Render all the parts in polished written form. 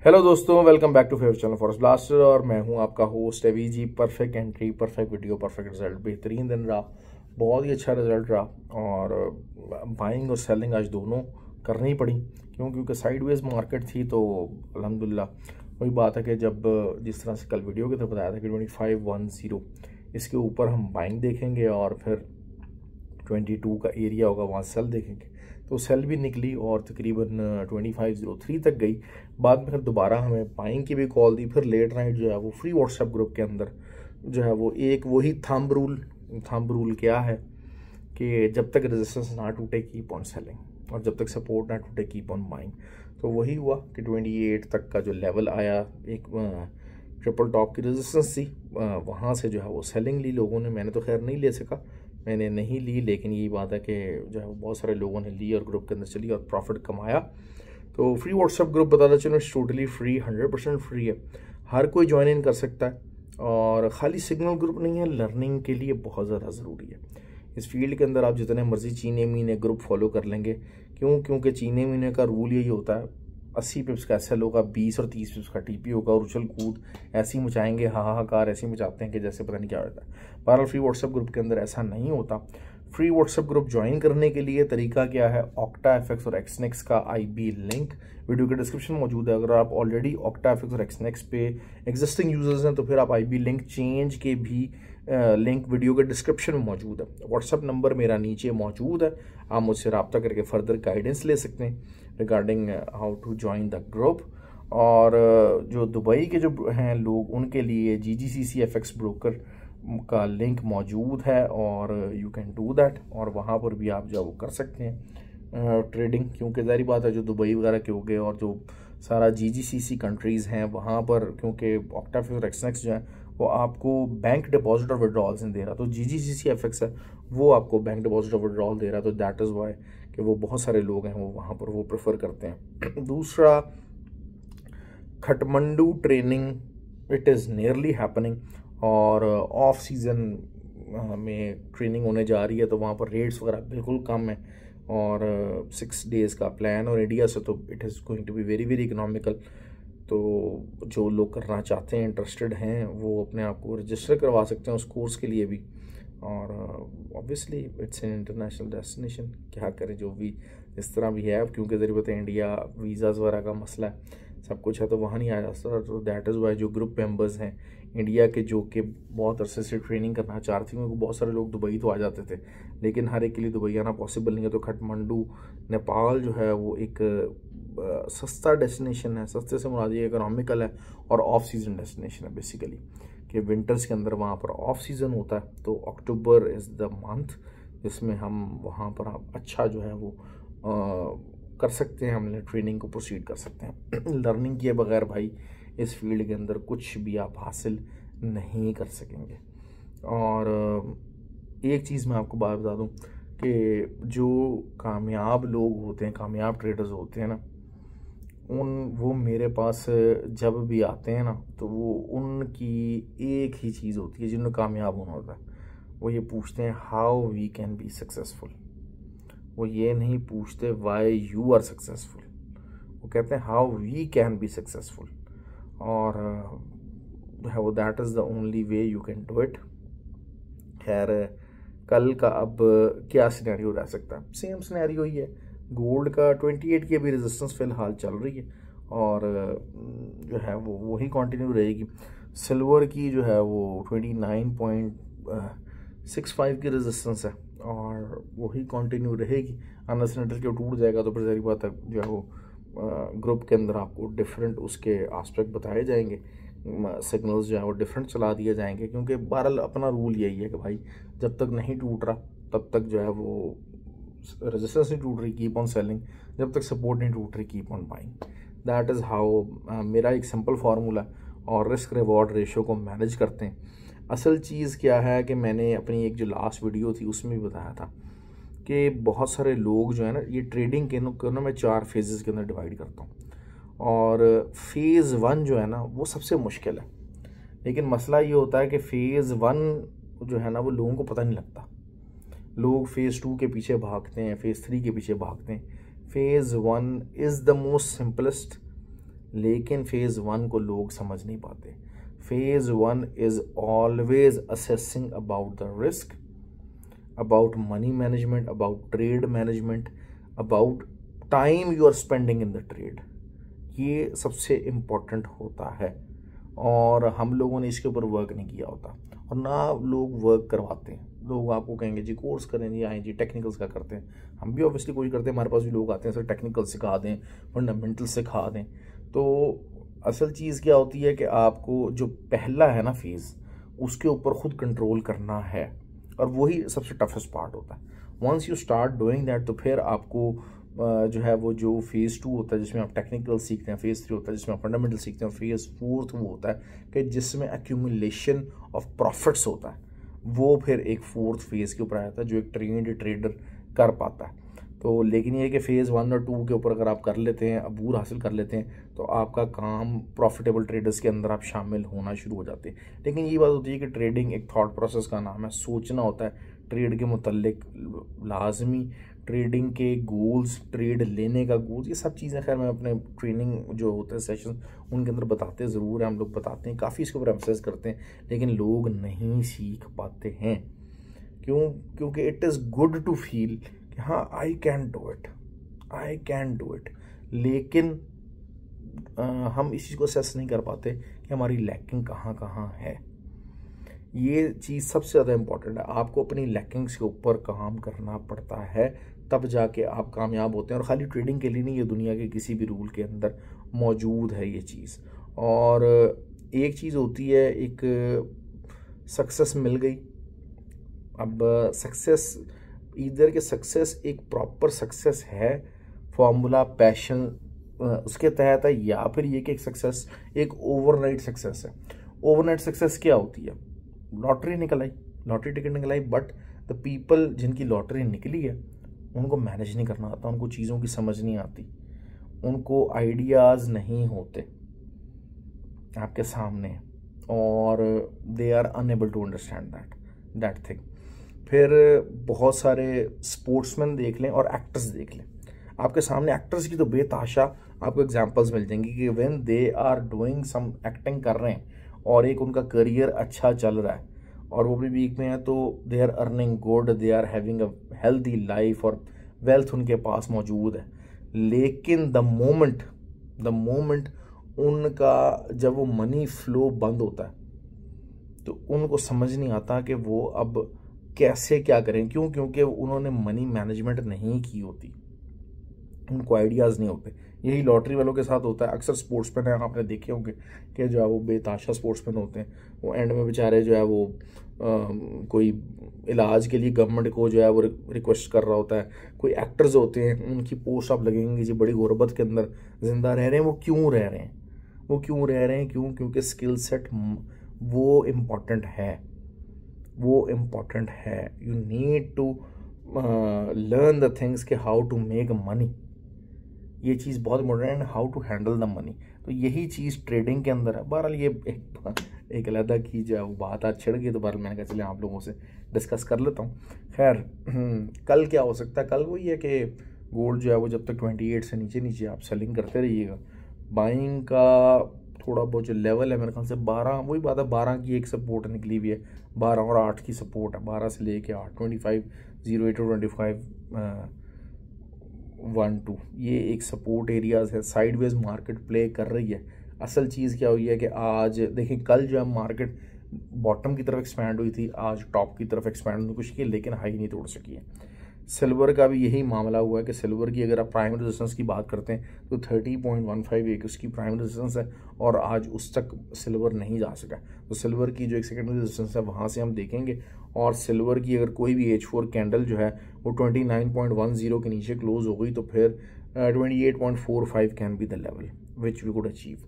Hello दोस्तों, welcome back to favourite channel Forest Blaster. और मैं हूं आपका host Avi ji. Perfect entry, perfect video, perfect result, बेहतरीन दिन रहा, बहुत ही अच्छा रिजल्ट रहा। और बाइंग और सेलिंग आज दोनों करनी पड़ी क्योंकि साइडवेज मार्केट थी। तो अल्हम्दुलिल्लाह वही बात है कि जब जिस तरह से कल वीडियो के तरफ बताया था कि 2510 इसके ऊपर हम बाइंग देखेंगे और फिर 22 का एरिया होगा वहाँ सेल देखेंगे। तो सेल भी निकली और तकरीबन 2503 तक गई। बाद में फिर दोबारा हमें बाइंग की भी कॉल दी। फिर लेट नाइट जो है वो फ्री व्हाट्सएप ग्रुप के अंदर जो है वो एक वही थंब रूल क्या है कि जब तक रेजिस्टेंस ना टूटे कीप ऑन सेलिंग और जब तक सपोर्ट ना टूटे कीप ऑन बाइंग। तो वही हुआ कि 28 तक का जो लेवल आया, एक ट्रिपल टॉप की रेजिस्टेंस थी, वहाँ से जो है वो सेलिंग ली लोगों ने। मैंने तो खैर नहीं ले सका, मैंने नहीं ली, लेकिन यही बात है कि जो है बहुत सारे लोगों ने ली और ग्रुप के अंदर चली और प्रॉफिट कमाया। तो फ्री व्हाट्सएप ग्रुप बताता चलो टोटली फ्री, 100% फ्री है, हर कोई ज्वाइन इन कर सकता है। और खाली सिग्नल ग्रुप नहीं है, लर्निंग के लिए बहुत ज़्यादा ज़रूरी है। इस फील्ड के अंदर आप जितने मर्जी चीने मीने ग्रुप फॉलो कर लेंगे, क्योंकि चीने मीने का रूल यही होता है 80 पिप्स का एसएल होगा, 20 और 30 पिप्स का टीपी होगा और उछल कूद ऐसी मचाएंगे, हाहाकार ऐसी मचाते हैं कि जैसे पता नहीं क्या होता है। बहरहाल फ्री व्हाट्सएप ग्रुप के अंदर ऐसा नहीं होता। फ्री व्हाट्सएप ग्रुप ज्वाइन करने के लिए तरीका क्या है, OctaFX और XNex का IB लिंक वीडियो के डिस्क्रिप्शन में मौजूद है। अगर आप ऑलरेडी OctaFX और XNex पे एग्जिस्टिंग यूजर्स हैं तो फिर आप IB लिंक चेंज के भी लिंक वीडियो के डिस्क्रिप्शन में मौजूद है। व्हाट्सएप नंबर मेरा नीचे मौजूद है, आप मुझसे रब्ता करके फर्दर गाइडेंस ले सकते हैं regarding how to join the group. और जो दुबई के जो हैं लोग, उनके लिए GGCC-FX ब्रोकर का लिंक मौजूद है और यू कैन डू दैट। और वहाँ पर भी आप जो वो कर सकते हैं ट्रेडिंग, क्योंकि ज़ाहिर बात है जो दुबई वगैरह के हो गए और जो सारा GGCC कंट्रीज़ हैं वहाँ पर, क्योंकि OctaFX और XNex जो है वो आपको बैंक डिपॉजिट और विड्रॉल्स नहीं दे रहा, तो GGCC-FX है वो आपको बैंक डिपॉजिट और विड्रॉल दे रहा। तो दैट इज़ वाई कि वो बहुत सारे लोग हैं वो वहाँ पर वो प्रेफर करते हैं। दूसरा, Kathmandu training, it is nearly happening और ऑफ सीज़न में ट्रेनिंग होने जा रही है। तो वहाँ पर रेट्स वगैरह बिल्कुल कम है और 6 डेज़ का प्लान, और इंडिया से तो it is going to be very very economical. तो जो लोग करना चाहते हैं, इंटरेस्टेड हैं, वो अपने आप को रजिस्टर करवा सकते हैं उस कोर्स के लिए भी। और obviously it's an international destination, क्या करें जो भी इस तरह भी है। अब क्योंकि ज़रिए पता है इंडिया वीज़ाज़ वगैरह का मसला है, सब कुछ है, तो वहाँ नहीं आ जाता। तो दैट इज़ वाई जो ग्रुप मेंबर्स हैं इंडिया के जो कि बहुत अरसे से ट्रेनिंग करना चाहते थे, क्योंकि बहुत सारे लोग दुबई तो आ जाते थे लेकिन हर एक के लिए दुबई आना पॉसिबल नहीं है। तो खटमंडू नेपाल जो है वो एक सस्ता डेस्टिनेशन है, सस्ते से मुराद ये इकोनॉमिकल है और ऑफ सीज़न डेस्टिनेशन है बेसिकली, कि विंटर्स के अंदर वहाँ पर ऑफ सीज़न होता है। तो अक्टूबर इज़ द मंथ जिसमें हम वहाँ पर आप अच्छा जो है वो कर सकते हैं, हमने ट्रेनिंग को प्रोसीड कर सकते हैं। लर्निंग किए बगैर भाई इस फील्ड के अंदर कुछ भी आप हासिल नहीं कर सकेंगे। और एक चीज़ मैं आपको बात बता दूं कि जो कामयाब लोग होते हैं, कामयाब ट्रेडर्स होते हैं ना, वो मेरे पास जब भी आते हैं ना तो वो उनकी एक ही चीज़ होती है जिन्हें कामयाब होना होता है। वो ये पूछते हैं how we can be successful, वो ये नहीं पूछते वाई यू आर सक्सेसफुल, वो कहते हैं how we can be successful. और वो that is the only way you can do it. खैर कल का अब क्या सिनेरियो रह सकता है, सेम सिनेरियो ही है। गोल्ड का 28 की अभी रेजिस्टेंस फिलहाल चल रही है और जो है वो वही कंटिन्यू रहेगी। सिल्वर की जो है वो 29.65 की रेजिस्टेंस है और वही कंटिन्यू रहेगी। अनलेस एंड अनटिल टूट जाएगा तो फिर सारी बात है जो है वो ग्रुप के अंदर आपको डिफरेंट उसके एस्पेक्ट बताए जाएंगे, सिग्नल्स जो है वो डिफरेंट चला दिए जाएंगे। क्योंकि बहरहाल अपना रूल यही है कि भाई जब तक नहीं टूट रहा तब तक जो है वो रेजिस्टेंस नहीं टूट रही, कीप ऑन सेलिंग, जब तक सपोर्ट नहीं टूट रही keep on buying. That is how मेरा एक सिंपल फार्मूला और रिस्क रिवॉर्ड रेशो को मैनेज करते हैं। असल चीज़ क्या है कि मैंने अपनी एक जो लास्ट वीडियो थी उसमें भी बताया था कि बहुत सारे लोग जो है ना, ये ट्रेडिंग के ना मैं 4 फेजेस के अंदर डिवाइड करता हूँ और फेज़ 1 जो है ना वो सबसे मुश्किल है। लेकिन मसला ये होता है कि फेज़ 1 जो है ना वो लोगों को पता नहीं लगता, लोग फेज़ 2 के पीछे भागते हैं, फेज़ 3 के पीछे भागते हैं। Phase 1 is the most simplest, लेकिन फेज़ 1 को लोग समझ नहीं पाते। Phase 1 is always assessing about the risk, about money management, about trade management, about time you are spending in the trade। ये सबसे इम्पोर्टेंट होता है और हम लोगों ने इसके ऊपर वर्क नहीं किया होता और ना लोग वर्क करवाते हैं। लोग आपको कहेंगे जी कोर्स करें जी, आए जी टेक्निकल्स का करते हैं। हम भी ऑब्वियसली कोशिश करते हैं, हमारे पास भी लोग आते हैं सर टेक्निकल सिखा दें, फंडामेंटल सिखा दें। तो असल चीज़ क्या होती है कि आपको जो पहला है ना फेज़, उसके ऊपर खुद कंट्रोल करना है और वही सबसे टफेस्ट पार्ट होता है। Once you start doing that तो फिर आपको जो है वो जो फेज़ 2 होता है जिसमें आप टेक्निकल सीखते हैं, फेज़ 3 होता है जिसमें आप फंडामेंटल सीखते हैं, और फेज़ 4 वो होता है कि जिसमें एक्यूमुलेशन ऑफ प्रॉफिट्स होता है। वो फिर एक 4th फेज़ के ऊपर आता है जो एक ट्रेंड ट्रेडर कर पाता है। तो लेकिन ये है कि फेज़ 1 और 2 के ऊपर अगर आप कर लेते हैं, अबूर हासिल कर लेते हैं, तो आपका काम प्रॉफिटेबल ट्रेडर्स के अंदर आप शामिल होना शुरू हो जाते हैं। लेकिन ये बात होती है कि ट्रेडिंग एक थॉट प्रोसेस का नाम है, सोचना होता है ट्रेड के मुतल्लिक लाजमी, ट्रेडिंग के गोल्स, ट्रेड लेने का गोल्स, ये सब चीज़ें खैर मैं अपने ट्रेनिंग जो होते हैं सेशन उनके अंदर बताते ज़रूर हैं, हम लोग बताते हैं, काफ़ी इसके ऊपर एम्फसाइज करते हैं, लेकिन लोग नहीं सीख पाते हैं। क्यों? क्योंकि it is good to feel कि हाँ I can do it, I can do it, लेकिन हम इस चीज़ को असेस नहीं कर पाते कि हमारी लैकिंग कहाँ कहाँ है। ये चीज़ सबसे ज़्यादा इम्पॉर्टेंट है। आपको अपनी लैकिंग्स के ऊपर काम करना पड़ता है, तब जाके आप कामयाब होते हैं। और ख़ाली ट्रेडिंग के लिए नहीं, ये दुनिया के किसी भी रूल के अंदर मौजूद है ये चीज़। और एक चीज़ होती है, एक सक्सेस मिल गई, अब सक्सेस इधर के सक्सेस एक प्रॉपर सक्सेस है, फॉर्मूला पैशन उसके तहत है, या फिर ये कि एक सक्सेस एक ओवरनाइट सक्सेस है। ओवरनाइट सक्सेस क्या होती है? लॉटरी निकल आई, लॉटरी टिकट निकल आई, बट द पीपल जिनकी लॉटरी निकली है उनको मैनेज नहीं करना आता, उनको चीज़ों की समझ नहीं आती, उनको आइडियाज़ नहीं होते आपके सामने, और they are unable to understand that thing. फिर बहुत सारे स्पोर्ट्समैन देख लें और एक्टर्स देख लें, आपके सामने एक्टर्स की तो बेताशा आपको एग्जांपल्स मिल जाएंगी कि when they are doing some acting कर रहे हैं और एक उनका करियर अच्छा चल रहा है और वो भी वीक में है, तो they are earning good, they are having a healthy life और वेल्थ उनके पास मौजूद है। लेकिन द मोमेंट उनका जब वो मनी फ्लो बंद होता है तो उनको समझ नहीं आता कि वो अब कैसे क्या करें। क्यों? क्योंकि उन्होंने मनी मैनेजमेंट नहीं की होती, उनको आइडियाज़ नहीं होते। यही लॉटरी वालों के साथ होता है। अक्सर स्पोर्ट्समैन है, आपने देखे होंगे कि जो है वो बेताशा स्पोर्ट्समैन होते हैं, वो एंड में बेचारे जो है वो कोई इलाज के लिए गवर्नमेंट को जो है वो रिक्वेस्ट कर रहा होता है। कोई एक्टर्स होते हैं, उनकी पोस्ट आप लगेंगे जी बड़ी गुर्बत के अंदर ज़िंदा रह रहे हैं। वो क्यों रह रहे हैं? क्यों? क्योंकि स्किल सेट वो इम्पॉर्टेंट है, you need to learn the things के हाउ टू मेक मनी, ये चीज़ बहुत इम्पोर्टेंट है, how to handle the money. तो यही चीज़ ट्रेडिंग के अंदर है। बहरहाल ये एक अलग की जो वो बात आज छिड़ गई, तो बहरहाल मैंने कहा चले आप लोगों से डिस्कस कर लेता हूँ। खैर कल क्या हो सकता है? कल वही है कि गोल्ड जो है वो जब तक 28 से नीचे आप सेलिंग करते रहिएगा। बाइंग का थोड़ा बहुत जो लेवल है मेरे ख्याल से 12, वही बात है, 12 की एक सपोर्ट निकली हुई है, 12 और 8 की सपोर्ट है, 12 से लेके 8, 25, 08 और 25, 1, 2, ये एक सपोर्ट एरियाज़ है। साइडवेज मार्केट प्ले कर रही है। असल चीज़ क्या हुई है कि आज देखिए, कल जो है मार्केट बॉटम की तरफ एक्सपैंड हुई थी, आज टॉप की तरफ एक्सपैंड होने की कोशिश की, लेकिन हाई नहीं तोड़ सकी है। सिल्वर का भी यही मामला हुआ है कि सिल्वर की अगर आप प्राइम रेजिस्टेंस की बात करते हैं तो 30.15 एक उसकी प्राइम रेजिस्टेंस है और आज उस तक सिल्वर नहीं जा सका। तो सिल्वर की जो एक सेकेंडरी रेजिस्टेंस है वहाँ से हम देखेंगे, और सिल्वर की अगर कोई भी H4 कैंडल जो है वो 29.10 के नीचे क्लोज हो गई तो फिर 28.45 can be the level which we could achieve.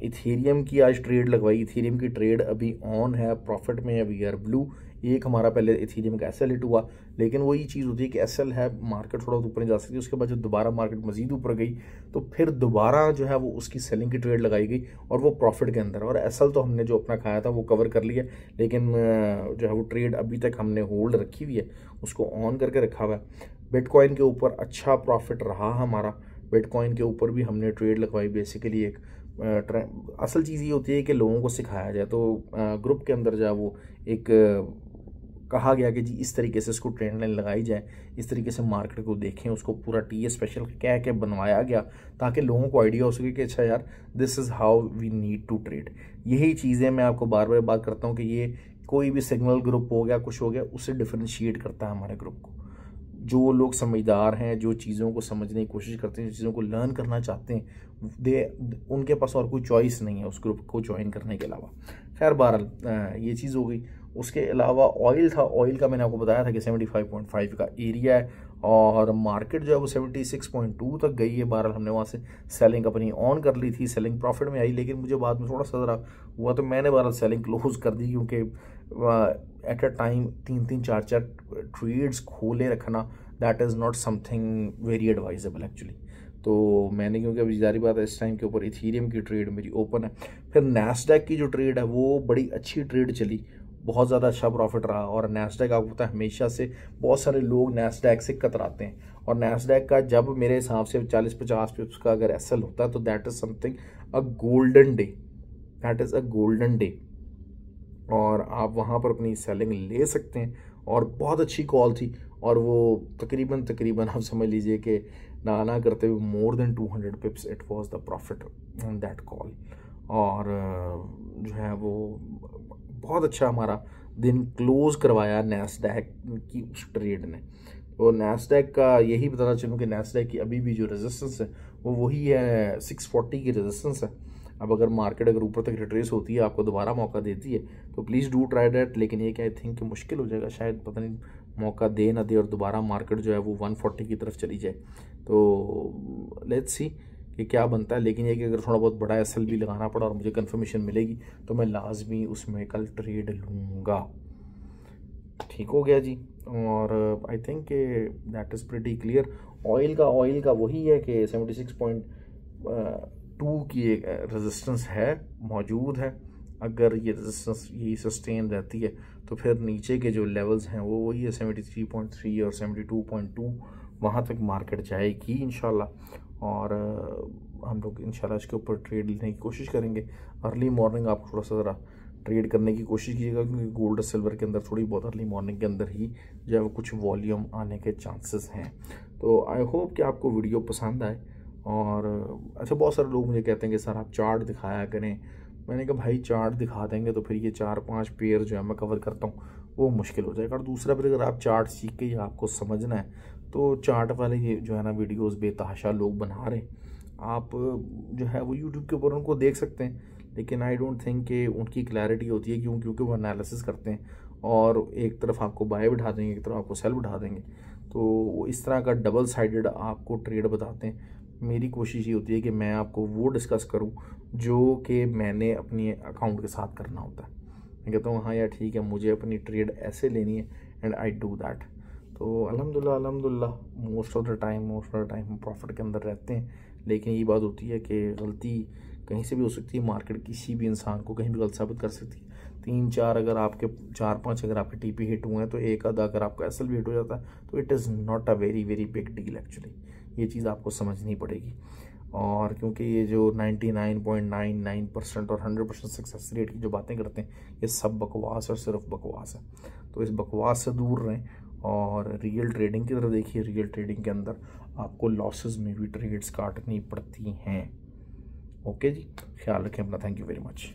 Ethereum की आज ट्रेड लगवाई, इथेरियम की ट्रेड अभी ऑन है, प्रॉफिट में है, वी आर ब्लू। एक हमारा पहले इथेरियम का एसएल हिट हुआ, लेकिन वही चीज़ होती है कि एसएल है, मार्केट थोड़ा ऊपर जा सकती है। उसके बाद जब दोबारा मार्केट मजीद ऊपर गई तो फिर दोबारा जो है वो उसकी सेलिंग की ट्रेड लगाई गई और वो प्रॉफिट के अंदर। और एसएल तो हमने जो अपना खाया था वो कवर कर लिया, लेकिन जो है वो ट्रेड अभी तक हमने होल्ड रखी हुई है, उसको ऑन करके रखा हुआ है। बिटकॉइन के ऊपर अच्छा प्रॉफिट रहा हमारा, बिटकॉइन के ऊपर भी हमने ट्रेड लगवाई। बेसिकली एक असल चीज़ ये होती है कि लोगों को सिखाया जाए, तो ग्रुप के अंदर जो वो एक कहा गया कि जी इस तरीके से इसको ट्रेंड लाइन लगाई जाए, इस तरीके से मार्केट को देखें, उसको पूरा टी स्पेशल क्या क्या बनवाया गया ताकि लोगों को आइडिया हो सके कि अच्छा यार this is how we need to trade. यही चीज़ें मैं आपको बार बार बात करता हूँ कि ये कोई भी सिग्नल ग्रुप हो गया, कुछ हो गया, उससे डिफरेंशिएट करता है हमारे ग्रुप को। जो लोग समझदार हैं, जो चीज़ों को समझने की कोशिश करते हैं, जो चीज़ों को लर्न करना चाहते हैं, उनके पास और कोई चॉइस नहीं है उस ग्रुप को ज्वाइन करने के अलावा। खैर बहरहाल ये चीज़ हो गई। उसके अलावा ऑयल था, ऑयल का मैंने आपको बताया था कि 75.5 का एरिया है और मार्केट जो है वो 76.2 तक गई है। बहरहाल हमने वहाँ से सेलिंग अपनी ऑन कर ली थी, सेलिंग प्रॉफिट में आई, लेकिन मुझे बाद में थोड़ा सा ज़रा हुआ तो मैंने बहरहाल सेलिंग क्लोज कर दी, क्योंकि एट अ टाइम 3-4 ट्रेड्स खोले रखना that is not something very advisable actually. तो मैंने, क्योंकि अभी जारी बात है इस टाइम के ऊपर इथीरियम की ट्रेड मेरी ओपन है। फिर नैस्डैक की जो ट्रेड है वो बड़ी अच्छी ट्रेड चली, बहुत ज़्यादा अच्छा प्रॉफिट रहा। और नैस्डैक आपको पता है हमेशा से बहुत सारे लोग नैस्डैक से कतराते हैं, और नैस्डैक का जब मेरे हिसाब से 40-50 पिप्स का अगर एसएल होता है तो that is something a golden day, that is a golden day. और आप वहाँ पर अपनी सेलिंग ले सकते हैं, और बहुत अच्छी कॉल थी, और वो तकरीबन आप समझ लीजिए कि ना करते हुए more than 200 पिप्स it was the profit in that call. और जो है वो बहुत अच्छा हमारा दिन क्लोज करवाया नैस्डैक की उस ट्रेड ने। तो नैस्डैक का यही बताना चाहूँ कि नैस्डैक की अभी भी जो रेजिस्टेंस है वो वही है, 640 की रेजिस्टेंस है। अब अगर मार्केट अगर ऊपर तक रिट्रेस होती है, आपको दोबारा मौका देती है, तो प्लीज़ डू ट्राई दैट। लेकिन ये क्या आई थिंक कि मुश्किल हो जाएगा शायद, पता नहीं मौका दे ना दे और दोबारा मार्केट जो है वो 140 की तरफ चली जाए। तो लेट्स सी कि क्या बनता है। लेकिन ये कि अगर थोड़ा बहुत बड़ा एसएल भी लगाना पड़ा और मुझे कन्फर्मेशन मिलेगी तो मैं लाजमी उसमें कल ट्रेड लूँगा। ठीक हो गया जी। और I think that is pretty clear. Oil का वही है कि 76.2 की एक रेजिस्टेंस है, मौजूद है। अगर ये रेजिस्टेंस यही सस्टेन रहती है तो फिर नीचे के जो लेवल्स हैं वो वही है 73.3 और 72.2, वहाँ तक मार्केट जाएगी इंशाल्लाह। और हम लोग इंशाल्लाह इसके ऊपर ट्रेड लेने की कोशिश करेंगे। अर्ली मॉर्निंग आप थोड़ा सा ज़रा ट्रेड करने की कोशिश कीजिएगा, क्योंकि गोल्ड और सिल्वर के अंदर थोड़ी बहुत अर्ली मॉर्निंग के अंदर ही जो है वो कुछ वॉल्यूम आने के चांसेस हैं। तो आई होप कि आपको वीडियो पसंद आए। और अच्छा, बहुत सारे लोग मुझे कहते हैं कि सर आप चार्ट दिखाया करें। मैंने कहा भाई चार्ट दिखा देंगे तो फिर ये 4-5 पेयर जो है मैं कवर करता हूँ वो मुश्किल हो जाएगा। और दूसरा फिर अगर आप चार्ट सीख के या आपको समझना है तो चार्ट वाले ये जो है ना वीडियोस बेतहाशा लोग बना रहे हैं, आप जो है वो यूट्यूब के ऊपर उनको देख सकते हैं, लेकिन आई डोंट थिंक कि उनकी क्लैरिटी होती है। क्योंकि वो एनालिसिस करते हैं और एक तरफ आपको बाय बिठा देंगे, एक तरफ आपको सेल बिठा देंगे, तो वो इस तरह का डबल साइडेड आपको ट्रेड बताते हैं। मेरी कोशिश ये होती है कि मैं आपको वो डिस्कस करूं जो कि मैंने अपने अकाउंट के साथ करना होता है। मैं कहता हूँ हाँ यार ठीक है, मुझे अपनी ट्रेड ऐसे लेनी है एंड आई डू दैट। तो अल्हम्दुलिल्लाह मोस्ट ऑफ द टाइम हम प्रॉफिट के अंदर रहते हैं। लेकिन ये बात होती है कि गलती कहीं से भी हो सकती है, मार्केट किसी भी इंसान को कहीं भी गलत साबित कर सकती है। 3-4 अगर आपके 4-5 अगर आपके टीपी हिट हुए हैं तो एक आधा अगर आपका एसएल भी हिट हो जाता है तो it is not a very big deal actually. ये चीज़ आपको समझनी पड़ेगी। और क्योंकि ये जो 99.99% और 100% सक्सेस रेट की जो बातें करते हैं ये सब बकवास और सिर्फ बकवास है। तो इस बकवास से दूर रहें और रियल ट्रेडिंग की तरफ देखिए। रियल ट्रेडिंग के अंदर आपको लॉसेस में भी ट्रेड्स काटनी पड़ती हैं। ओके जी, ख्याल रखें अपना। Thank you very much.